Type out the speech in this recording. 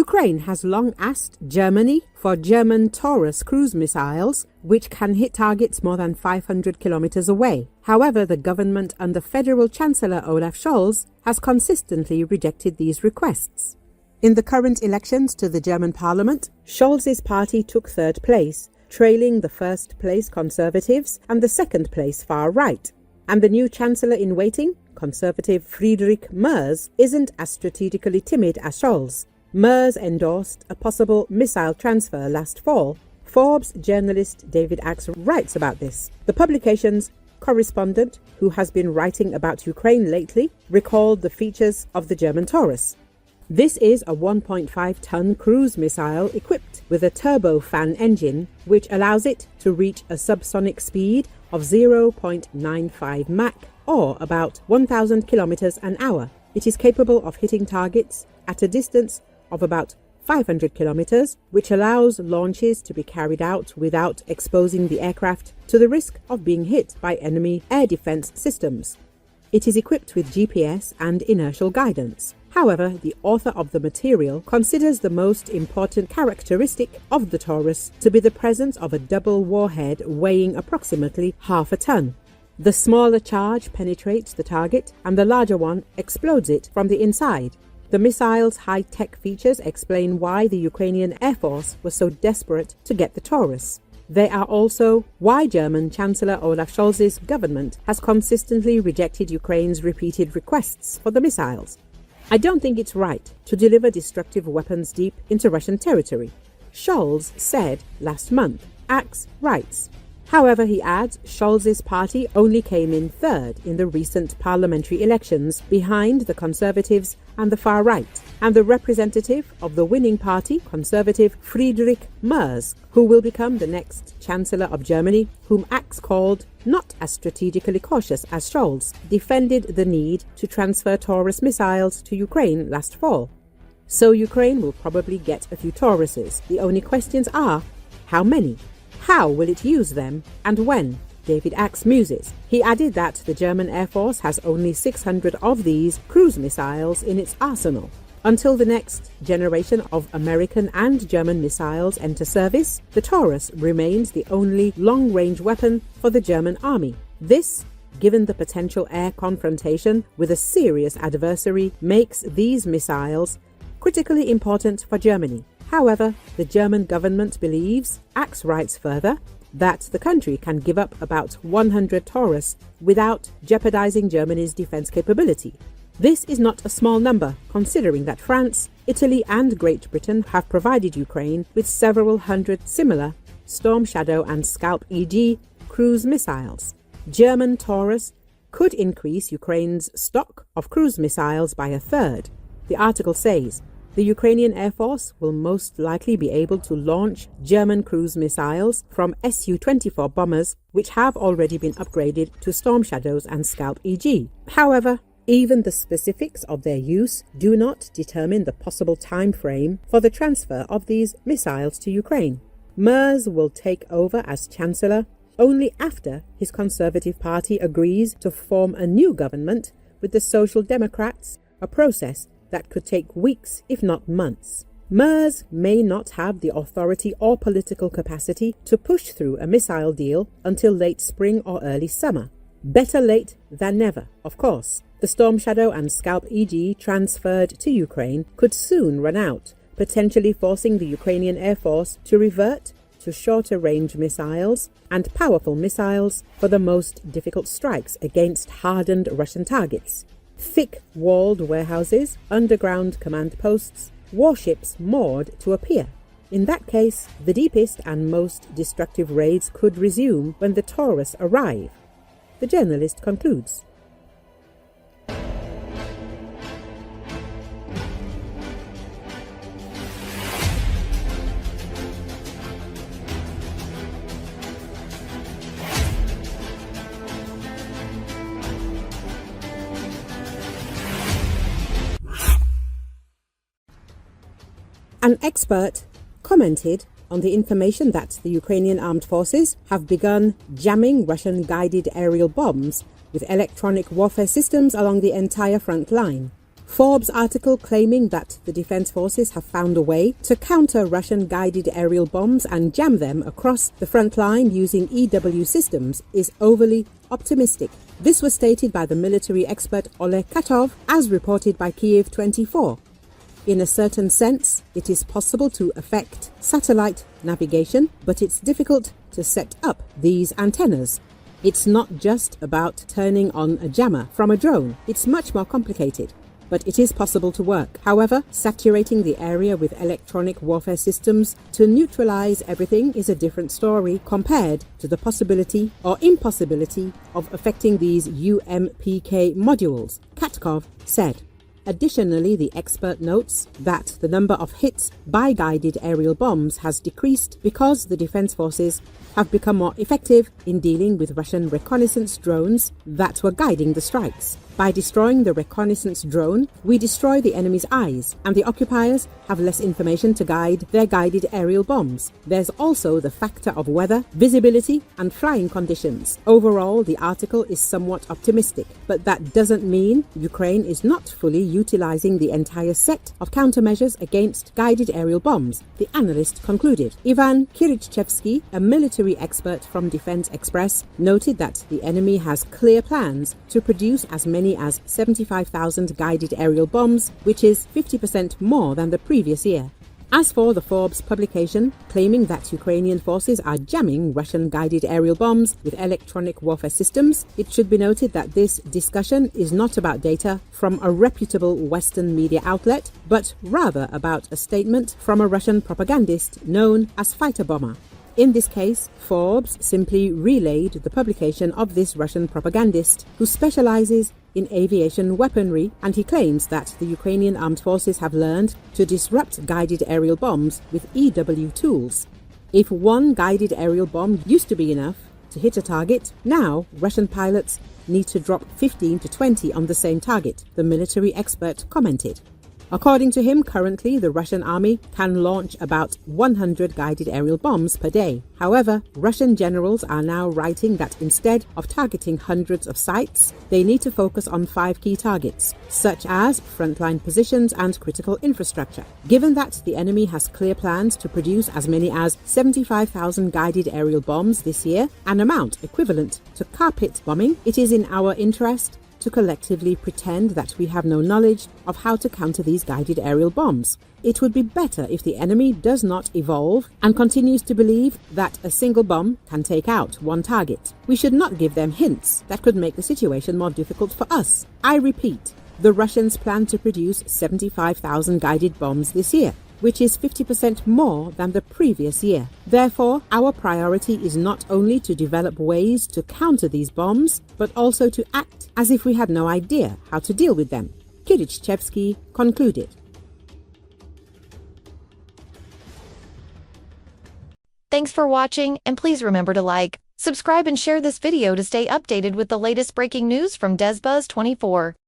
Ukraine has long asked Germany for German Taurus cruise missiles, which can hit targets more than 500 kilometers away. However, the government under Federal Chancellor Olaf Scholz has consistently rejected these requests. In the current elections to the German parliament, Scholz's party took third place, trailing the first place Conservatives and the second place far right. And the new chancellor in waiting, Conservative Friedrich Merz, isn't as strategically timid as Scholz. Merz endorsed a possible missile transfer last fall. Forbes journalist David Axe writes about this. The publication's correspondent, who has been writing about Ukraine lately, recalled the features of the German Taurus. This is a 1.5-ton cruise missile equipped with a turbofan engine, which allows it to reach a subsonic speed of 0.95 Mach, or about 1,000 kilometers an hour. It is capable of hitting targets at a distance of about 500 kilometers, which allows launches to be carried out without exposing the aircraft to the risk of being hit by enemy air defense systems. It is equipped with GPS and inertial guidance. However, the author of the material considers the most important characteristic of the Taurus to be the presence of a double warhead weighing approximately half a ton. The smaller charge penetrates the target and the larger one explodes it from the inside. The missile's high-tech features explain why the Ukrainian Air Force was so desperate to get the Taurus. They are also why German Chancellor Olaf Scholz's government has consistently rejected Ukraine's repeated requests for the missiles. I don't think it's right to deliver destructive weapons deep into Russian territory, Scholz said last month. Axe writes. However, he adds, Scholz's party only came in third in the recent parliamentary elections, behind the Conservatives and the far right, and the representative of the winning party, Conservative Friedrich Merz, who will become the next Chancellor of Germany, whom Axe called not as strategically cautious as Scholz, defended the need to transfer Taurus missiles to Ukraine last fall. So Ukraine will probably get a few Tauruses. The only questions are, how many? How will it use them, and when? David Axe muses. He added that the German Air Force has only 600 of these cruise missiles in its arsenal. Until the next generation of American and German missiles enter service, the Taurus remains the only long-range weapon for the German army. This, given the potential air confrontation with a serious adversary, makes these missiles critically important for Germany. However, the German government believes, Axe writes further, that the country can give up about 100 Taurus without jeopardizing Germany's defense capability. This is not a small number, considering that France, Italy and Great Britain have provided Ukraine with several hundred similar Storm Shadow and Scalp EG cruise missiles. German Taurus could increase Ukraine's stock of cruise missiles by a third. The article says, the Ukrainian Air Force will most likely be able to launch German cruise missiles from Su-24 bombers, which have already been upgraded to Storm Shadows and Scalp EG. However, even the specifics of their use do not determine the possible time frame for the transfer of these missiles to Ukraine. Merz will take over as Chancellor only after his Conservative Party agrees to form a new government with the Social Democrats, a process that could take weeks, if not months. Merz may not have the authority or political capacity to push through a missile deal until late spring or early summer. Better late than never, of course. The Storm Shadow and Scalp EG transferred to Ukraine could soon run out, potentially forcing the Ukrainian Air Force to revert to shorter-range missiles and powerful missiles for the most difficult strikes against hardened Russian targets. Thick walled warehouses, underground command posts, warships moored to a pier. In that case, the deepest and most destructive raids could resume when the Taurus arrive. The journalist concludes. An expert commented on the information that the Ukrainian armed forces have begun jamming Russian guided aerial bombs with electronic warfare systems along the entire front line. Forbes article claiming that the defense forces have found a way to counter Russian guided aerial bombs and jam them across the front line using EW systems is overly optimistic. This was stated by the military expert Oleg Katov, as reported by Kiev 24. In a certain sense, it is possible to affect satellite navigation, but it's difficult to set up these antennas. It's not just about turning on a jammer from a drone. It's much more complicated, but it is possible to work. However, saturating the area with electronic warfare systems to neutralize everything is a different story compared to the possibility or impossibility of affecting these UMPK modules, Katkov said. Additionally, the expert notes that the number of hits by guided aerial bombs has decreased because the defense forces have become more effective in dealing with Russian reconnaissance drones that were guiding the strikes. By destroying the reconnaissance drone, we destroy the enemy's eyes, and the occupiers have less information to guide their guided aerial bombs. There's also the factor of weather, visibility, and flying conditions. Overall, the article is somewhat optimistic, but that doesn't mean Ukraine is not fully utilizing the entire set of countermeasures against guided aerial bombs, the analyst concluded. Ivan Kirichevsky, a military expert from Defense Express, noted that the enemy has clear plans to produce as many as 75,000 guided aerial bombs, which is 50% more than the previous year. As for the Forbes publication claiming that Ukrainian forces are jamming Russian guided aerial bombs with electronic warfare systems, it should be noted that this discussion is not about data from a reputable Western media outlet, but rather about a statement from a Russian propagandist known as Fighter Bomber. In this case, Forbes simply relayed the publication of this Russian propagandist who specializes in aviation weaponry, and he claims that the Ukrainian armed forces have learned to disrupt guided aerial bombs with EW tools. If one guided aerial bomb used to be enough to hit a target, now Russian pilots need to drop 15 to 20 on the same target, the military expert commented. According to him, currently the Russian army can launch about 100 guided aerial bombs per day. However, Russian generals are now writing that instead of targeting hundreds of sites, they need to focus on 5 key targets, such as frontline positions and critical infrastructure. Given that the enemy has clear plans to produce as many as 75,000 guided aerial bombs this year, an amount equivalent to carpet bombing, it is in our interest to collectively pretend that we have no knowledge of how to counter these guided aerial bombs. It would be better if the enemy does not evolve and continues to believe that a single bomb can take out one target. We should not give them hints that could make the situation more difficult for us. I repeat, the Russians plan to produce 75,000 guided bombs this year, which is 50% more than the previous year. Therefore, our priority is not only to develop ways to counter these bombs, but also to act as if we had no idea how to deal with them, Kirichevsky concluded. Thanks for watching, and please remember to like, subscribe, and share this video to stay updated with the latest breaking news from DesBuzz 24.